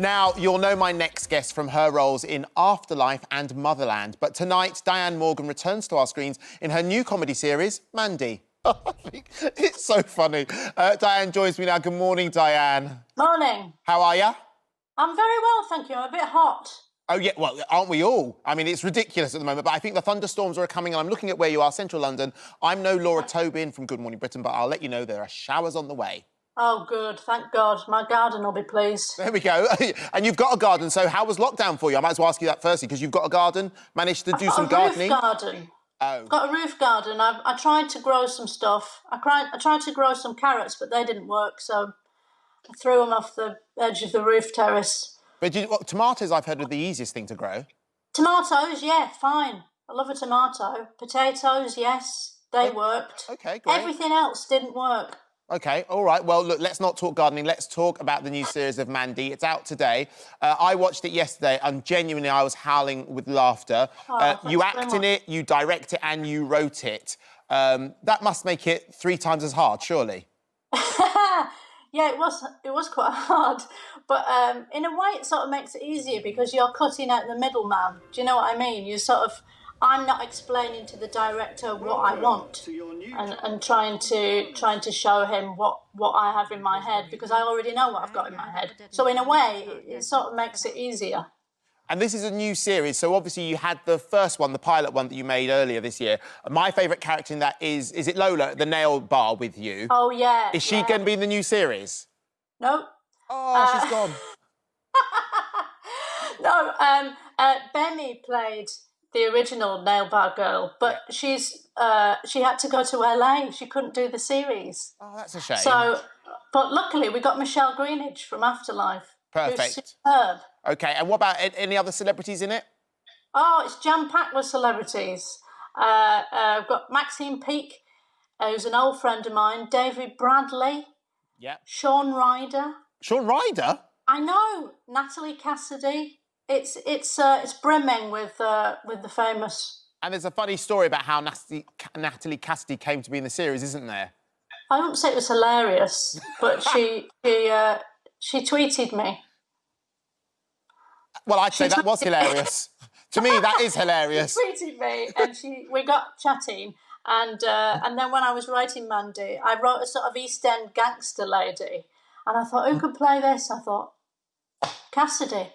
Now, you'll know my next guest from her roles in Afterlife and Motherland, but tonight, Diane Morgan returns to our screens in her new comedy series, Mandy. I think it's so funny. Diane joins me now. Good morning, Diane. Morning. How are you? I'm very well, thank you. I'm a bit hot. Oh, yeah, well, aren't we all? I mean, it's ridiculous at the moment, but I think the thunderstorms are coming, and I'm looking at where you are, central London. I'm no Laura Tobin from Good Morning Britain, but I'll let you know there are showers on the way. Oh, good, thank God. My garden will be pleased. There we go. And you've got a garden, so how was lockdown for you? I might as well ask you that firstly, because you've got a garden, managed to do some gardening. I've got a roof garden. Oh. I've got a roof garden. I tried to grow some stuff. I tried to grow some carrots, but they didn't work, so I threw them off the edge of the roof terrace. But tomatoes, I've heard, are the easiest thing to grow. Tomatoes, yeah, fine. I love a tomato. Potatoes, yes, they worked. OK, great. Everything else didn't work. OK, all right. Well, look, let's not talk gardening. Let's talk about the new series of Mandy. It's out today. I watched it yesterday, and genuinely, I was howling with laughter. You act in it, you direct it, and you wrote it. That must make it 3 times as hard, surely. Yeah, it was quite hard, but in a way it sort of makes it easier because you're cutting out the middleman. Do you know what I mean? I'm not explaining to the director what I want and trying to show him what I have in my head because I already know what I've got in my head. So in a way, it sort of makes it easier. And this is a new series, so obviously you had the first one, the pilot one that you made earlier this year. My favourite character in that is it Lola, the nail bar with you? Oh, yeah. Is she going to be in the new series? No. Oh, she's gone. No, Benny played the original nail bar girl, but she had to go to LA. She couldn't do the series. Oh, that's a shame. So, but luckily we got Michelle Greenidge from Afterlife. Perfect. Who's superb. OK, and what about any other celebrities in it? Oh, it's jam-packed with celebrities. I've got Maxine Peake, who's an old friend of mine, David Bradley, Shaun Ryder. Shaun Ryder? I know, Natalie Cassidy. It's brimming with the famous. And there's a funny story about how Natalie Cassidy came to be in the series, isn't there? I wouldn't say it was hilarious, but she tweeted me. Well, I'd say that was hilarious. To me, that is hilarious. She tweeted me, and we got chatting, and then when I was writing Mandy, I wrote a sort of East End gangster lady, and I thought, who could play this? I thought, Cassidy.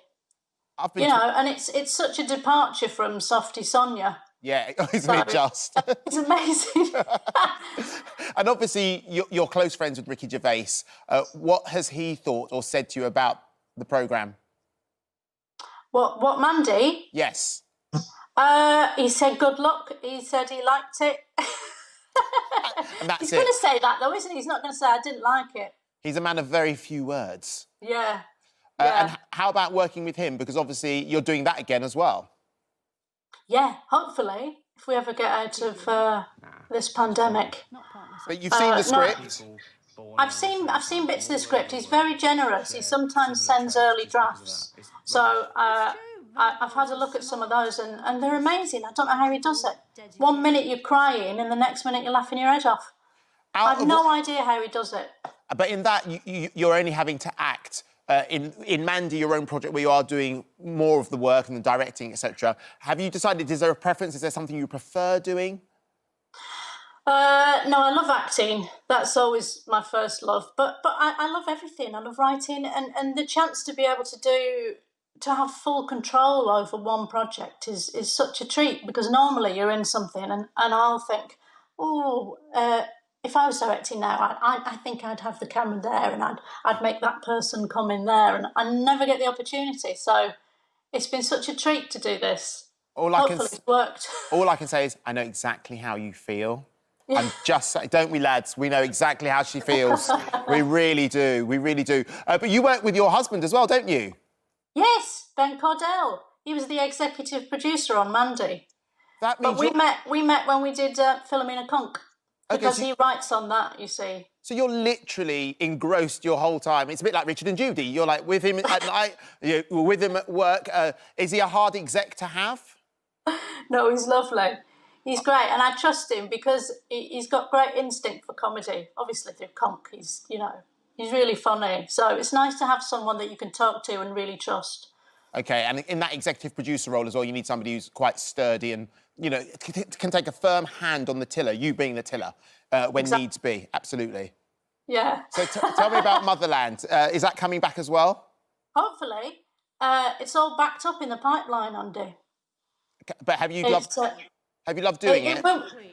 And it's such a departure from Softy Sonia. Yeah, isn't it just? It's amazing. And obviously, you're close friends with Ricky Gervais. What has he thought or said to you about the programme? What, Mandy? Yes. He said good luck. He said he liked it. And that's He's going to say that, though, isn't he? He's not going to say I didn't like it. He's a man of very few words. Yeah. And how about working with him? Because obviously you're doing that again as well. Yeah, hopefully, if we ever get out of this pandemic. But you've seen the script? No, I've seen bits of the script. He's very generous. He sometimes sends early drafts. So I've had a look at some of those, and they're amazing. I don't know how he does it. 1 minute you're crying, and the next minute you're laughing your head off. I've no idea how he does it. But in that, you're only having to act. In Mandy, your own project, where you are doing more of the work and the directing, etc. Have you decided, is there a preference? Is there something you prefer doing? No, I love acting. That's always my first love. But I love everything. I love writing, and the chance to be able to have full control over one project is such a treat, because normally you're in something and I'll think, if I was directing now, I think I'd have the camera there and I'd make that person come in there, and I never get the opportunity. So it's been such a treat to do this. Hopefully it's worked. All I can say is I know exactly how you feel. Yeah. I'm just saying, don't we, lads? We know exactly how she feels. We really do. We really do. But you work with your husband as well, don't you? Yes, Ben Cordell. He was the executive producer on Mandy. That means we met when we did Philomena Conk. Because he writes on that, you see. So you're literally engrossed your whole time. It's a bit like Richard and Judy. You're like with him at night, you're with him at work. Is he a hard exec to have? No, he's lovely. He's great, and I trust him because he's got great instinct for comedy. Obviously, through Conk, he's, He's really funny. So it's nice to have someone that you can talk to and really trust. OK, and in that executive producer role as well, you need somebody who's quite sturdy and, you know, can take a firm hand on the tiller, you being the tiller, when needs be. Absolutely. Yeah. So tell me about Motherland. Is that coming back as well? Hopefully. It's all backed up in the pipeline, Andy. But have you loved doing it?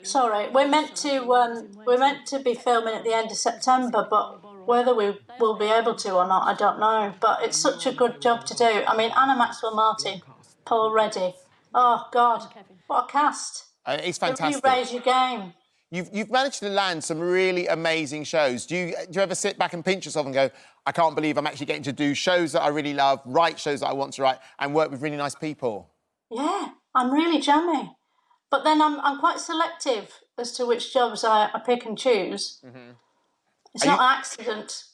Sorry, we're meant to be filming at the end of September, but whether we will be able to or not, I don't know. But it's such a good job to do. I mean, Anna Maxwell Martin, Paul Reddy. Oh God, what a cast! It's fantastic. You raise your game. You've managed to land some really amazing shows. Do you ever sit back and pinch yourself and go, I can't believe I'm actually getting to do shows that I really love, write shows that I want to write, and work with really nice people? Yeah, I'm really jammy. But then I'm quite selective as to which jobs I pick and choose. Mm-hmm. It's not an accident.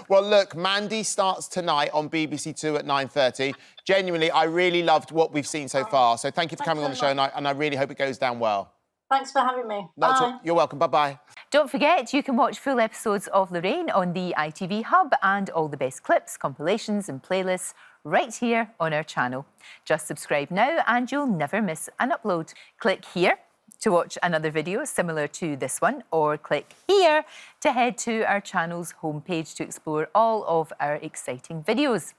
Well, look, Mandy starts tonight on BBC Two at 9:30. Genuinely, I really loved what we've seen so far. So thank you for coming on the show, and I really hope it goes down well. Thanks for having me. Bye. You're welcome. Bye-bye. Don't forget, you can watch full episodes of Lorraine on the ITV Hub and all the best clips, compilations and playlists right here on our channel. Just subscribe now and you'll never miss an upload. Click here to watch another video similar to this one, or click here to head to our channel's homepage to explore all of our exciting videos.